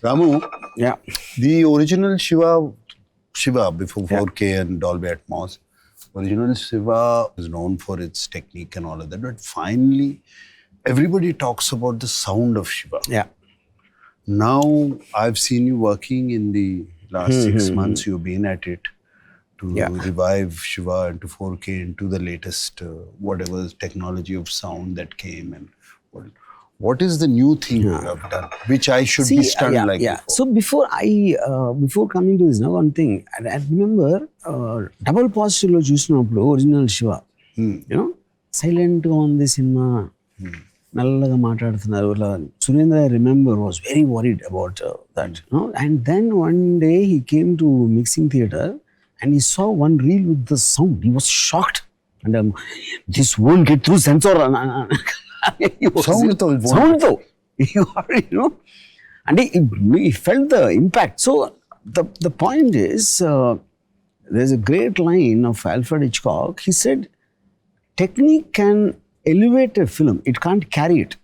Ramu, Yeah. the original Shiva before 4K and Dolby Atmos, original Shiva is known for its technique and all of that. But finally, everybody talks about the sound of Shiva. Yeah. Now, I've seen you working in the last 6 months. You've been at it to revive Shiva into 4K, into the latest whatever technology of sound that came. And what is the new thing you have done, which I should be stunned before? So before coming to this, now one thing, I remember double positive lo chusinapudu original Shiva, silent on the cinema, nallaga maatladutunnaru. Surendra, I remember, was very worried about that. And then one day he came to mixing theatre and he saw one reel with the sound. He was shocked. And this won't get through sensor. Sound though. And he felt the impact. So the point is, there's a great line of Alfred Hitchcock. He said, technique can elevate a film. It can't carry it.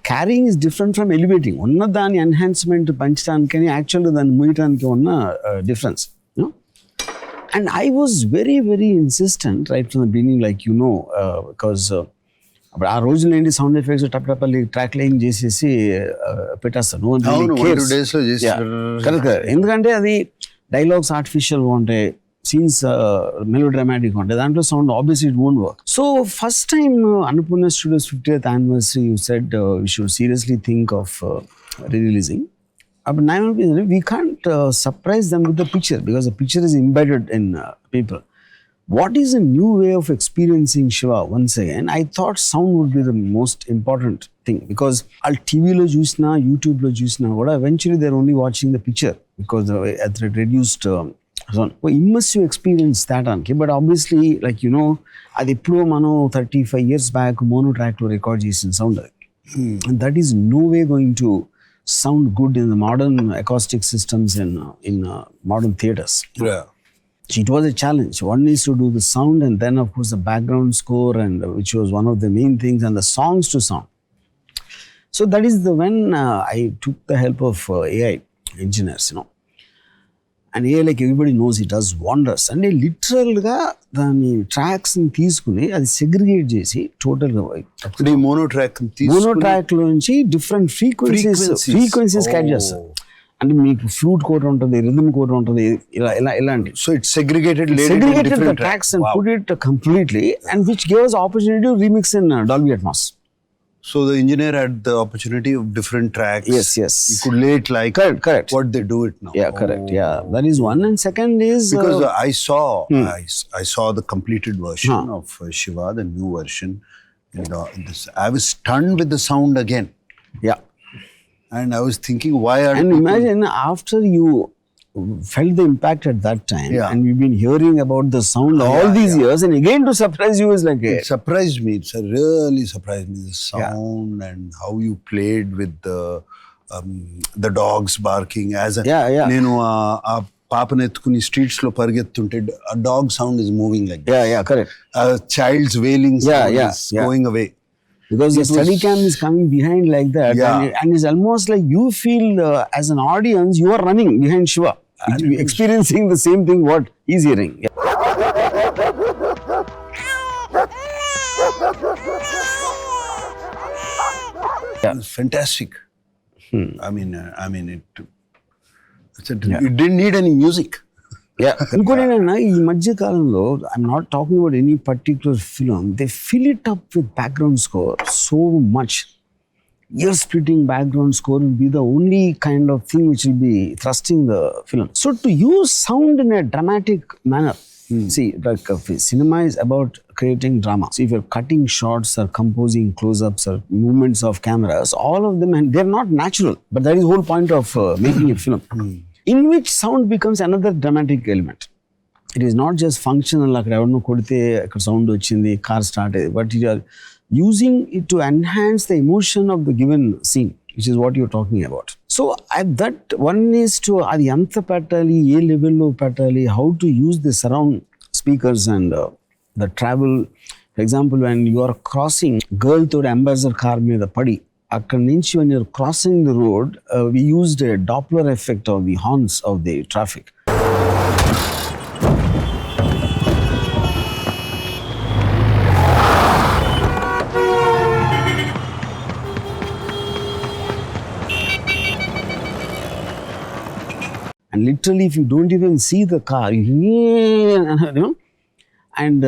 Carrying is different from elevating. Onna dani enhancement panchitanikani actually dan muyitaniki onna difference. And I was very, very insistent right from the beginning, because ఆ రోజుల్లో ఏంటి sound effects టప్ track line చేసేసి పెట్టేస్తారు. ఎందుకంటే అది dialogues ఆర్టిఫిషియల్గా ఉంటాయి, సీన్స్ మెలో డ్రామాటిక్గా ఉంటాయి, దాంట్లో sound obviously it won't work. So first time Annapurna studios 50th anniversary you said we should seriously think of releasing. But we can't surprise them with the picture because the picture is embedded in people. What is a new way of experiencing Shiva once again? I thought sound would be the most important thing because all TV lo chusna, YouTube lo chusna, eventually they're only watching the picture because at the reduced immersive experience that anki. But obviously, adi eppudo mano 35 years back mono track lo record chesin sound. And that is no way going to sound good in the modern acoustic systems in modern theatres. Yeah. It was a challenge. One is to do the sound and then of course the background score, and which was one of the main things, and the songs to sound. So that is when I took the help of AI engineers, And AI, like everybody knows, it does wonders. And literal ga dani tracks ni teeskuni adi segregate chesi total ga mono track lo nunchi different frequencies catch చేస్తారు. అంటే మీకు flute code ఉంటుంది, rhythm code ఉంటుంది, ఇలాంటి. So it's segregated the tracks and put it completely, and which gave us opportunity to remix in Dolby Atmos. So the engineer had the opportunity of different tracks. Yes. You could lay it like correct. what they do it now. Yeah, correct. Yeah, that is one. And second is because I saw the completed version of Shiva, the new version. I was stunned with the sound again. Yeah. And I was thinking, why are and imagine after you felt the impact at that time, and we've been hearing about the sound all these years, and again to surprise you is like it surprised me. It's really surprised me, the sound and how you played with the dogs barking as a nenu aa paapane etkuni streets lo parigettunte a dog sound is moving like that. Yeah, correct. A child's wailing sound is going away. Because the steady cam is coming behind like that, and it's almost like you feel as an audience you are running behind Shiva, experiencing the same thing what he's hearing. It's fantastic. I mean, it didn't need any music. ఇంకోటి ఏంటన్నా, ఈ మధ్య కాలంలో I'm not talking about any particular film, they fill it up with background score so much. Year splitting background score will be the only kind of thing which will be thrusting the film. So to use sound in a dramatic manner, see, like cinema is about creating drama. So if you're cutting shots or composing close-ups or movements of cameras, all of them, and they're not natural, but that is the whole point of making a film. In which sound becomes another dramatic element. It is not just functional, like everno kodite ikkada sound ochindi, car start, but you are using it to enhance the emotion of the given scene, which is what you're talking about. So that one is to adi anta pettali, A level lo pettali, how to use the surround speakers and the travel. For example, when you are crossing, girl to ambassador car మీద పడి అక్కడి నుంచి when you're crossing the road, we used a Doppler effect of the horns of the traffic. And literally, if you don't even see the car, and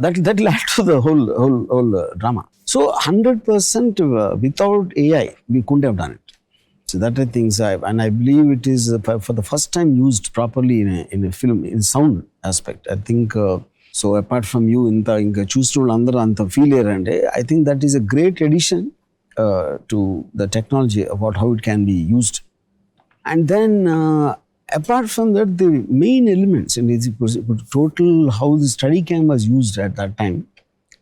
that will add to the whole drama. So 100% without AI, we couldn't have done it. So that I think, and I believe it is for the first time used properly in a film in sound aspect. I think so. Apart from you, inka choostunna andaru anta feel erande. I think that is a great addition to the technology about how it can be used. And then apart from that, the main elements in total how the study cam was used at that time.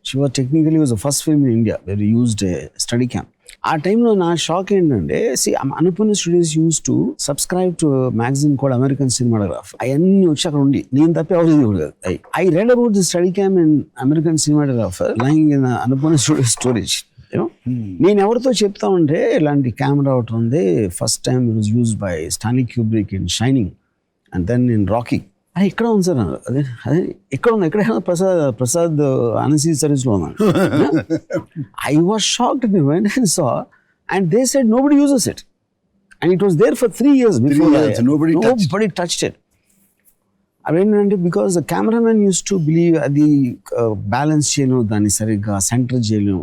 Shiva technically was the first film in India where we used a study cam. ఆ టైంలో నా shock ఏంటంటే Annapurna studios used to subscribe to magazine called American cinematograph. అవన్నీ వచ్చి అక్కడ ఉండి నేను తప్పి ఎవరు I read about the steady cam in American cinematographer lying in Annapurna studio storage. నేను ఎవరితో చెప్తా ఉంటే ఇలాంటి కెమెరా ఒకటి ఉంది, first time it was used by Stanley Kubrick in Shining and then in Rocky. అది ఎక్కడ ఉంది సార్? అదే ఎక్కడ ఉంది? ఎక్కడ ప్రసాద్ అనసీ సర్వీస్లో ఉన్నాను. I was shocked when I saw, and they said nobody uses it, and it was there for 3 years before. Nobody touched it. అదేంటంటే because the cameraman use to believe అది బ్యాలెన్స్ చేయను, దాన్ని సరిగ్గా సెంటర్ చేయను,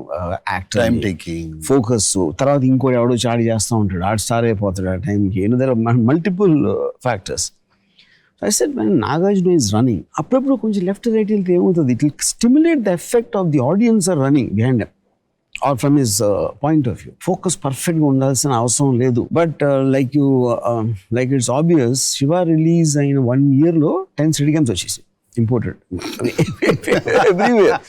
యాక్టర్ టైం టేకింగ్, ఫోకస్. తర్వాత ఇంకోటి ఎవడో చాడి చేస్తూ ఉంటాడు, ఆడు స్టార్ అయిపోతాడు ఆ టైంకి. There are multiple factors. I said, when Nagarjuna is running, అప్పుడప్పుడు కొంచెం లెఫ్ట్ రైట్ వెళ్తే ఏమవుతుంది, it will stimulate the effect of the audience are running behind him or from his point of view. Focus పర్ఫెక్ట్గా ఉండాల్సిన అవసరం లేదు. But like it's obvious, Shiva release అయిన 1 yearలో 10 స్టడీ క్యామ్స్ వచ్చేసి imported everywhere.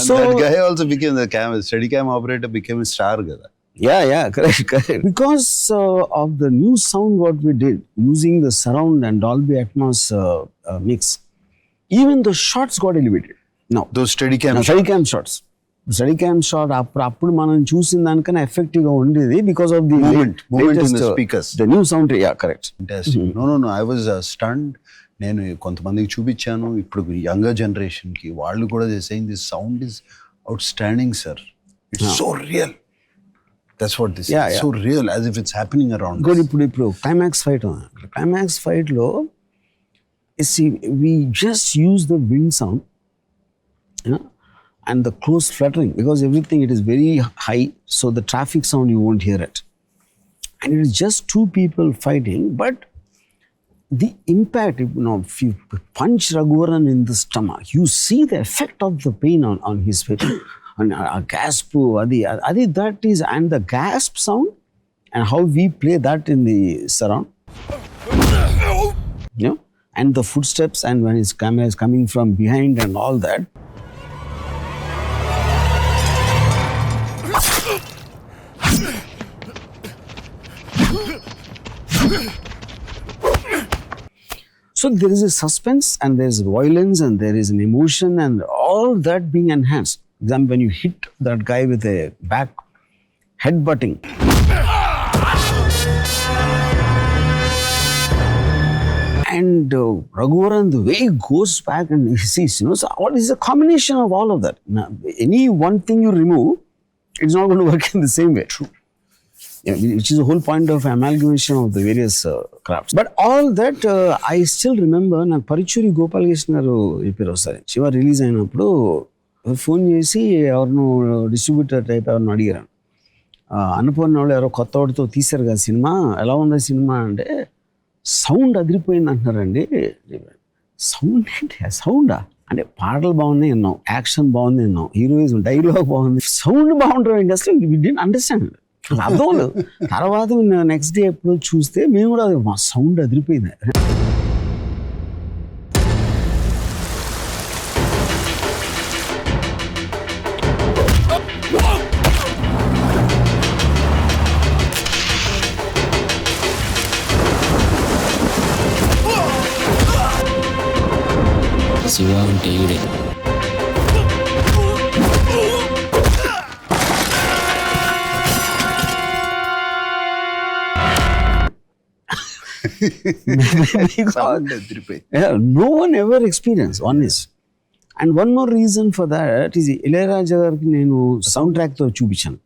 So that guy also became the steady cam operator, became a star kada. Yeah, correct. Because of the new sound what we did, using the surround and Dolby Atmos mix, even the shots got elevated. Now, those steady cam shots. Steady cam shot, appudu manam chusin danikana effective ga undedi because of the movement in the speakers. The new sound, yeah, correct. Fantastic. No, I was stunned. నేను కొంతమందికి చూపించాను. ఇప్పుడు younger జనరేషన్కి వాళ్ళు కూడా saying this sound is outstanding, sir. It's so real. That's what this is. So real, as if it's happening around us. Good. ఇప్పుడు climax ఫైట్లో we just use the wind sound, and the close fluttering, because everything, it is very high, so the traffic sound you won't hear it, and it is just two people fighting. But the impact, if you punch Raghuvaran in the stomach, you see the effect of the pain on his face. And a gasp, adi that is, and the gasp sound and how we play that in the surround, and the footsteps, and when his camera is coming from behind and all that. So there is a suspense, and there is violence, and there is an emotion, and all that being enhanced. Then when you hit that guy with a back headbutting, and Raghuvaran, the way he goes back and he sees, so what is a combination of all of that? Now, any one thing you remove, it's not going to work in the same way. True. Which is the whole point of amalgamation of the various crafts. But all that, I still remember, నాకు పరిచూరి గోపాలకృష్ణ గారు చెప్పారు ఒకసారి, Shiva release అయినప్పుడు phone చేసి ఎవరినో distributor type ఎవరినో అడిగారు, అనుపూర్ణ వాళ్ళు ఎవరో కొత్త వాడితో తీశారు కదా సినిమా, ఎలా ఉంది సినిమా అంటే, సౌండ్ అదిరిపోయింది అంటున్నారండి. సౌండ్ ఏంటి? సౌండా అంటే పాటలు బాగున్నాయి అన్నాం, యాక్షన్ బాగుంది అన్నాం, హీరోయిజం, డైలాగ్ బాగుంది, సౌండ్ బాగుంటుంది అసలు వి డిడ్ంట్ అండర్స్టాండ్. అర్థం లేదు. తర్వాత నెక్స్ట్ డే ఎప్పుడు చూస్తే మేము కూడా మా సౌండ్ అదిరిపోయింది. శివ అంటే ఈడే. Because no one ever experienced, honest. And one more reason for that is Ilayaraja gariki nenu soundtrack tho chupichanu.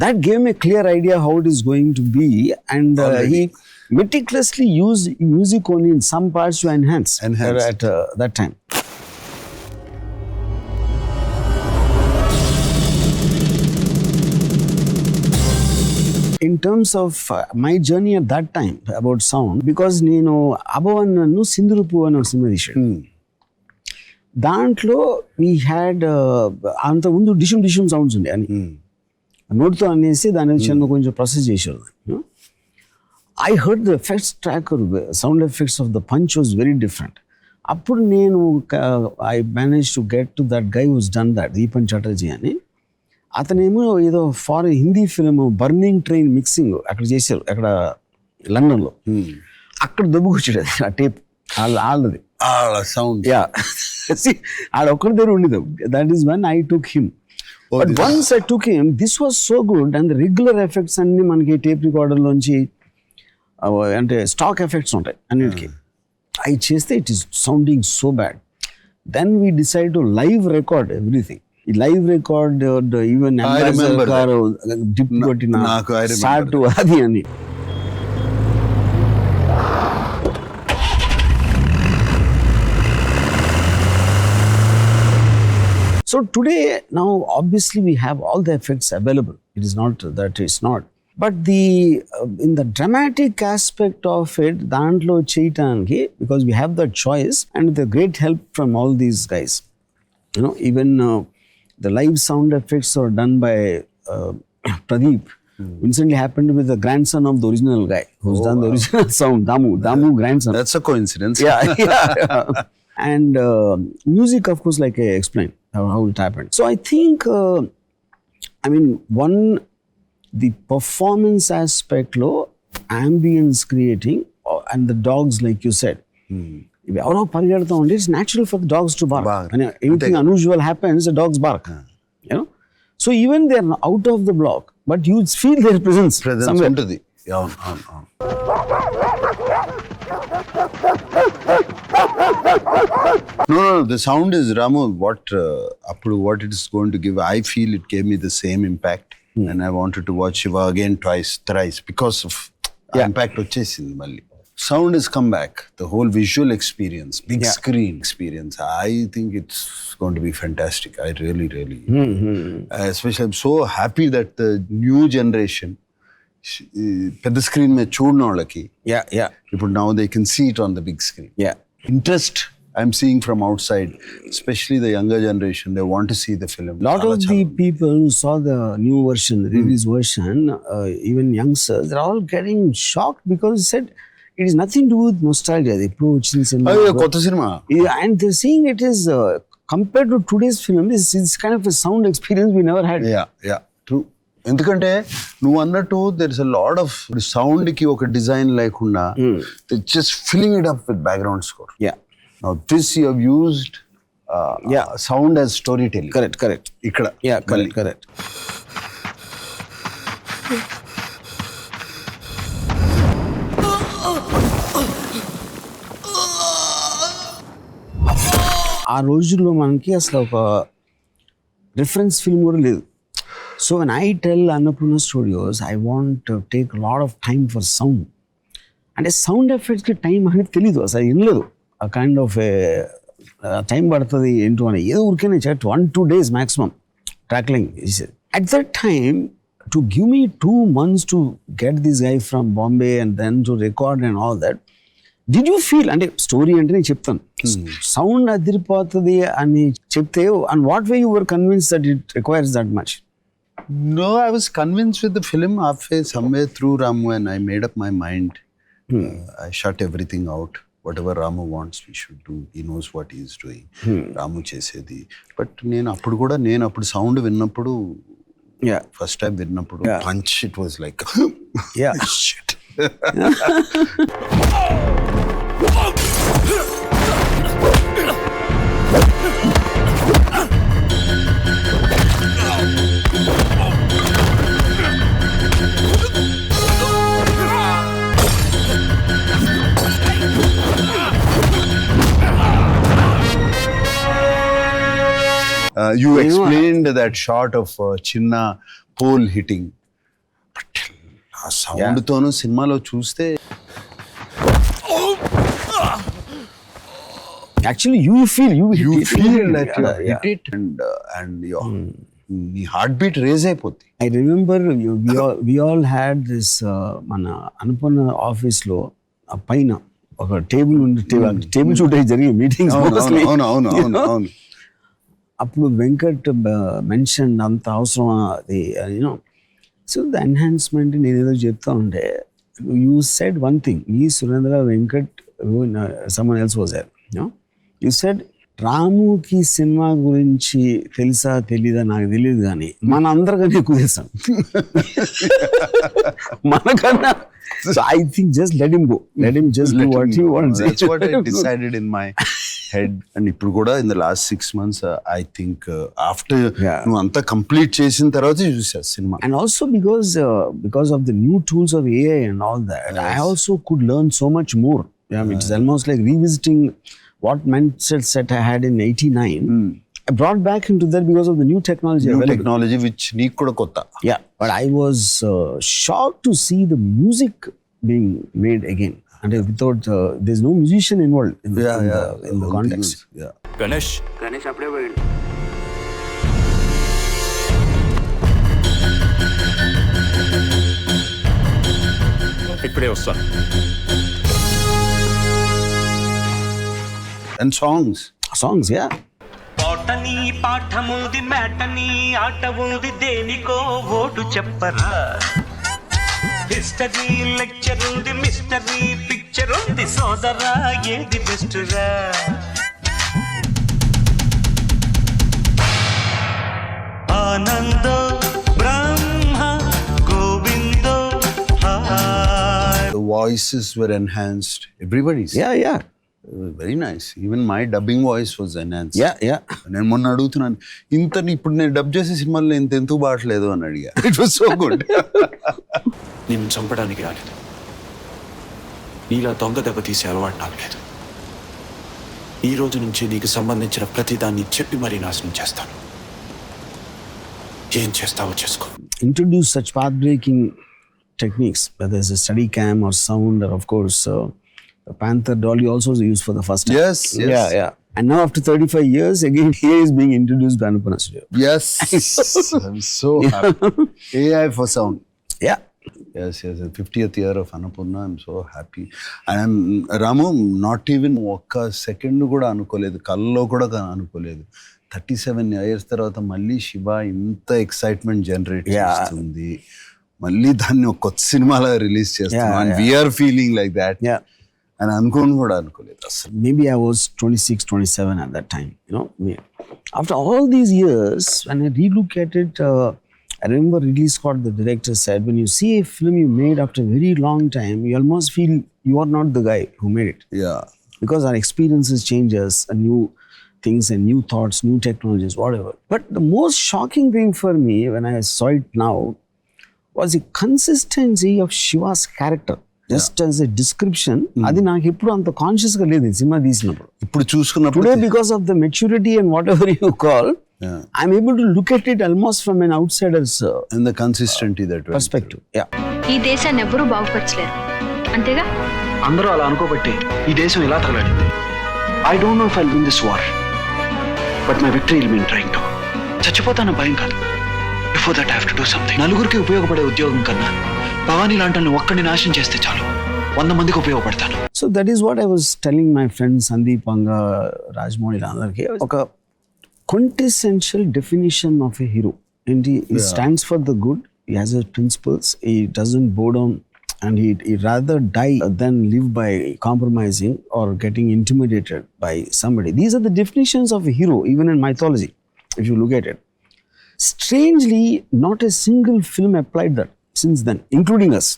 That gave me a clear idea how it is going to be, and he meticulously used music only in some parts to enhance. At that time. In terms of my journey at that time about sound, because నేను అభవన్ను సింధురుపు అనే cinema తీసాడు. దాంట్లో we had అంత ముందు dishoom sounds ఉండే అని నోట్తో అనేసి దాని చిన్న కొంచెం ప్రాసెస్ చేసేవారు. I heard the effects track, sound effects of the punch was very different. అప్పుడు నేను I manage to get to that guy who's done that, Deepan Chatterjee అని. అతనేమో ఏదో foreign Hindi film burning train mixing అక్కడ చేశారు, అక్కడ లండన్లో. అక్కడ దెబ్బకొచ్చాడు ఆ టేప్ వాళ్ళది సౌండ్. ఆడ ఒక్కడి దగ్గర ఉండేది. That is when I took him. But once I took him, this was so good. And regular effects అన్ని మనకి టేప్ రికార్డర్లోంచి అంటే స్టాక్ ఎఫెక్ట్స్ ఉంటాయి అన్నిటికీ. అవి చేస్తే it is sounding so bad. Then we decide to live record everything. ఈ live record even dip కొట్టిన shot అది అని. So today, now obviously we have all the effects available. It is not that it's not. But in the dramatic aspect of it, dantlo cheyataniki, because we have that choice, and with the great help from all these guys. You know, even the live sound effects are done by Pradeep. Incidentally happened with the grandson of the original guy who's done the original sound, Damu grandson. That's a coincidence. Yeah. And music, of course, like I explained how it happened. So I think, the performance aspect lo, ambience creating, and the dogs, like you said. It's natural for the dogs to bark. And anything unusual happens, the dogs bark. You know? So even they are out of the block, but you feel their presence somewhere. No, the sound is, Ramu, what it is going to give. I feel it gave me the same impact, and I wanted to watch Shiva again twice, thrice, because of impact vachesindi malli. Sound has come back. The whole visual experience, big screen experience. I think it's going to be fantastic. I really, especially I'm so happy that the new generation, పెద్ద screen మీద చూడడం వాళ్ళకి ఇప్పుడు now they can see it on the big screen. Interest I'm seeing from outside, especially the younger generation, they want to see the film. Lot of the people who saw the new version, the release version, even youngsters, they're all getting shocked because they said it is nothing to do with nostalgia. They approach this cinema. And they're saying it is compared to today's film, this is kind of a sound experience we never had. Yeah, true. ఎందుకంటే నువ్వు అన్నట్టు there is a lot of sound కి ఒక design లేకుండా just filling it up with background score. Now this you have used sound as story telling. Correct ఇక్కడ correct. ఆ రోజుల్లో మనకి అసలు ఒక రిఫరెన్స్ ఫిల్మ్ కూడా లేదు. So when I tell Annapurna Studios, I want to take a lot of time for sound. And a sound effects ki time anedi teliyadu asalu innaledu. A kind of a time padtadi into ani edo urkene chat 1-2 days maximum tackling. At that time, to give me 2 months to get this guy from Bombay and then to record and all that, did you feel, అంటే story అంటే నేను చెప్తాను, sound అదిరిపోతుంది అని చెప్తే, and what way you were convinced that it requires that much? No, I was convinced with the film halfway, somewhere through Ramu, and I made up my mind. I shut everything out. Whatever Ramu wants, we should do. He knows what he is doing. Ramu chesedi. But నేను అప్పుడు sound విన్నప్పుడు, first time విన్నప్పుడు punch, it was like shit. You explained that shot of Chinna pole hitting. But ఆ sound తోను సినిమాలో చూస్తే actually you feel that you hit it and your నీ heart beat raise అయిపోద్ది. I remember we all had this మన అనుపన్న office లో ఆ పైన ఒక టేబుల్ టేబుల్ చుట్టూ జరిగే మీటింగ్స్. అవును. అప్పుడు వెంకట్ మెన్షన్ అంత అవసరం అది యూనో. సో ద ఎన్హాన్స్మెంట్ నేను ఏదో చెప్తా ఉంటే యూ సెడ్ వన్ థింగ్, ఈ Surendra Venkat someone else was there, you said రాముకి సినిమా గురించి తెలుసా తెలీదా నాకు తెలియదు కానీ మన అందరికన్నా ఎక్కువ తెలుసాం మనకన్నా. So I think just let him go. Let him just do what he wants. That's what I decided in my head. And ఇప్పుడు కూడా in the last 6 months I think after నువ్వు అంతా కంప్లీట్ చేసిన తర్వాత చూసా cinema. And also because of the new tools of AI and all that, I also could learn so much more. It's almost like revisiting what mindset I had in 89. I brought back into that because of the new technology. Which నీకు కూడా కొత్త. Yeah, but I was shocked to see the music being made again. And without, there's no musician involved in the context. Yeah. Ganesh అప్పుడే పోయిండు. ఇప్పుడే వస్తాను. And songs, yeah. పాటని పాఠముంది మ్యాటని ఆట ఉంది దేనికో ఓటు చెప్పరా, హిస్టరీ లెక్చర్ ఉంది మిస్టరీ పిక్చర్ ఉంది సోదరా ఏది బెస్ట్ రా. ఆనందో బ్రహ్మ గోవిందో. the voices were enhanced. Everybody's. Yeah. Very nice. Even my dubbing voice was enhanced. Yeah. నేను మొన్న అడుగుతున్నాను, ఇప్పుడు నేను డబ్ చేసే సినిమాలో ఇంత ఎందుకు బాటలేదు అని అడిగా. It was so good. నిన్ను చంపడానికి రాలేదు, నీలా దొంగ దెబ్బ తీసే అలవాటు నాకు లేదు. ఈ రోజు నుంచి నీకు సంబంధించిన ప్రతిదాన్ని చెప్పి మరీ నాశనం చేస్తాను. ఏం చేస్తావో చేసుకో. Introduce such path-breaking techniques, whether it's a steady cam or sound, or of course Panther Dolly also is used for the first time. Yes. Yeah. And now after 35 years, again here is being introduced by Anupanna Studio. Yes. I'm so happy. AI for sound. Yeah. Yes. The 50th year of Annapurna. I'm so happy. And Ramu, not even ఒక్క second కూడా అనుకోలేదు, కల్లో కూడా అనుకోలేదు. 37 years తర్వాత మళ్ళీ శివ ఇంత excitement generate చేస్తుంది, మళ్ళీ దాన్ని ఒక కొత్త సినిమాలో రిలీజ్ చేస్తాం. And we are feeling like that. Yeah. And అనుకోలేదు అసలు. Maybe I was 26, 27 at that time. After all these years, when I relook at it, I remember Ridley Scott, the director, said, when you see a film you made after a very long time, you almost feel you are not the guy who made it. Yeah. Because our experiences change us, and new things and new thoughts, new technologies, whatever. But the most shocking thing for me when I saw it now was the consistency of Shiva's character. Just as a description, అది నాకు ఎప్పుడు అంత conscious గా లేదు cinema తీసినప్పుడు. ఇప్పుడు చూసుకున్నప్పుడు today because of the maturity and whatever you call, I'm able to look at it almost from an outsider's and the consistency that perspective. ఈ దేశాన్ని ఎవ్వరూ బాగుపరచలేరు, అంతేగా? అందరూ అలా అనుకోబట్టి ఈ దేశం ఇలా తగలడింది. I don't know if I'll win this war, but my victory will mean trying to. చచ్చిపోతాన భయం కాదు. Before that I have to do something. నలుగురికి ఉపయోగపడే ఉద్యోగం కన్నా భవానీ లాంటి ఒక్కడిని నాశనం చేస్తే చాలు, 100 మందికి ఉపయోగపడతాను. So that is what I was telling my friends Sandeep అంగ, రాజమౌళి అందరికి. ఒక quintessential definition of a hero. And he stands for the good, he has his principles, he doesn't bow down, and he rather die than live by compromising or getting intimidated by somebody. These are the definitions of a hero, even in mythology, if you look at it. Strangely, not a single film applied that since then, including us.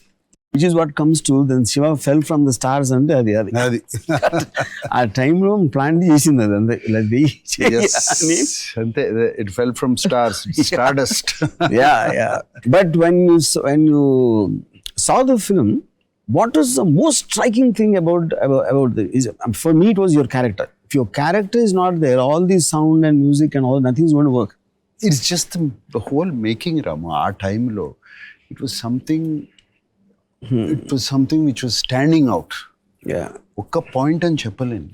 Which is what comes to then Shiva fell from the stars and అది ఆ టైంలో plan చేసింది అది అంతే. అంతే, it fell from stars, stardust. But when you saw the film, what was the most striking thing about for me, it was your character. if your character is not there, all the sound and music and all, nothing's going to work. It's just the whole making, Rama. Our time low. It was something. It was something which was standing out. Yeah. Okka point and cheppalenu.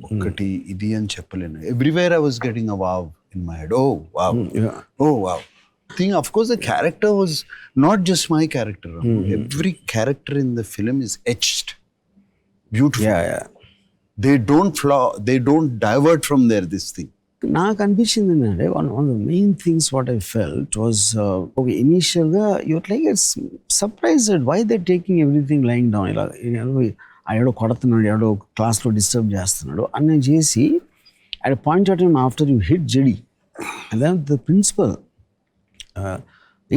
Okkati idi and cheppalenu. Everywhere I was getting a wow in my head. Oh wow. Yeah. Oh wow. Thing, of course, the character was not just my character. Every character in the film is etched. Beautiful. Yeah. They don't flaw. They don't divert from this thing. నాకు అనిపించింది ఏంటంటే one of the main things what I felt was okay ఇనీషియల్గా you're like it's surprised why they taking everything lying down ఇలా ఎవడో కొడుతున్నాడు, ఎవడో క్లాస్లో disturb చేస్తున్నాడు అని చేసి at point of time after you hit JD and then the principal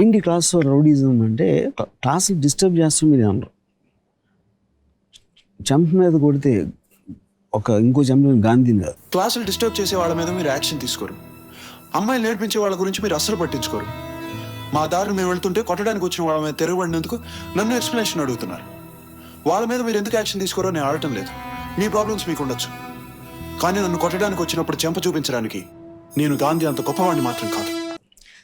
ఏంటి క్లాస్లో రౌడీజం అంటే క్లాస్లో డిస్టర్బ్ చేస్తాం మీరు అన్నారు. చంప మీద కొడితే ఇంకో చంప గాంధీని కాదు. క్లాసులు డిస్టర్బ్ చేసే వాళ్ళ మీద మీరు యాక్షన్ తీసుకోరు. అమ్మాయిలు నేర్పించే వాళ్ళ గురించి మీరు అస్సలు పట్టించుకోరు. మా దారిని మేము వెళ్తుంటే కొట్టడానికి వచ్చిన వాళ్ళ మీద తిరగబడినందుకు నన్ను ఎక్స్ప్లెనేషన్ అడుగుతున్నారు. వాళ్ళ మీద మీరు ఎందుకు యాక్షన్ తీసుకోరో నేను ఆడటం లేదు. మీ ప్రాబ్లమ్స్ మీకు ఉండొచ్చు, కానీ నన్ను కొట్టడానికి వచ్చినప్పుడు చెంప చూపించడానికి నేను గాంధీ అంత గొప్పవాడిని మాత్రం కాదు.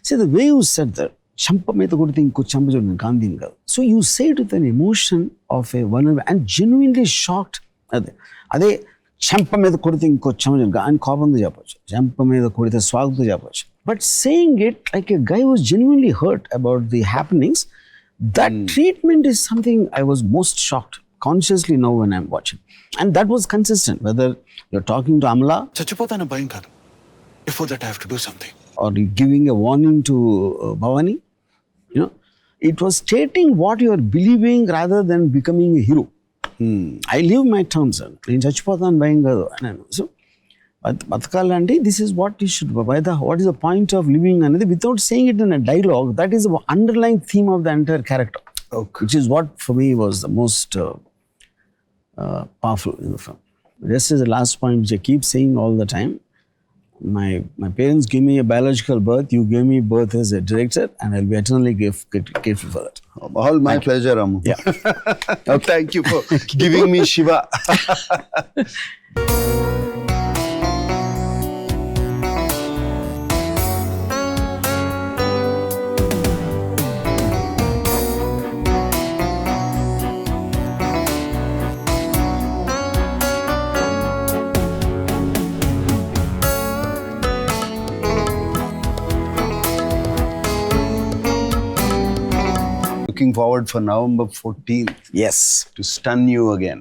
See, the way you said that, చంప మీద కొడితే ఇంకో చంప చూడండి గాంధీని కాదు. So you said with an emotion of a one and genuinely shocked. అదే చెంప మీద కొడితే ఇంకో చంప అని కోపంతో చెప్పచ్చు, చెంప మీద కొడితే స్వాగతంతో చెప్పచ్చు. But saying it like a guy was genuinely hurt about the happenings, that treatment is something I was most shocked consciously now when I'm watching. And that was consistent whether you're talking to Amala, చచ్చిపోతాను భయం కాదు, before that I have to do something, or giving a warning to Bhavani. It was stating what you are believing rather than becoming a hero. I live my terms. నేను చచ్చిపోతాను భయం కాదు అన్నాను. So బతకాలంటే this is what you should, what is the point of living అనేది without saying it in a dialogue, that is the underline theme of the entire character, which is what for me was the most powerful in the film. Just as the last point which I keep saying all the time, my parents gave me a biological birth, you gave me birth as a director, and I'll be eternally grateful for that. All my pleasure, Ramu. Yeah. Thank you for giving me Shiva. Looking forward for November 14th. Yes. To stun you again.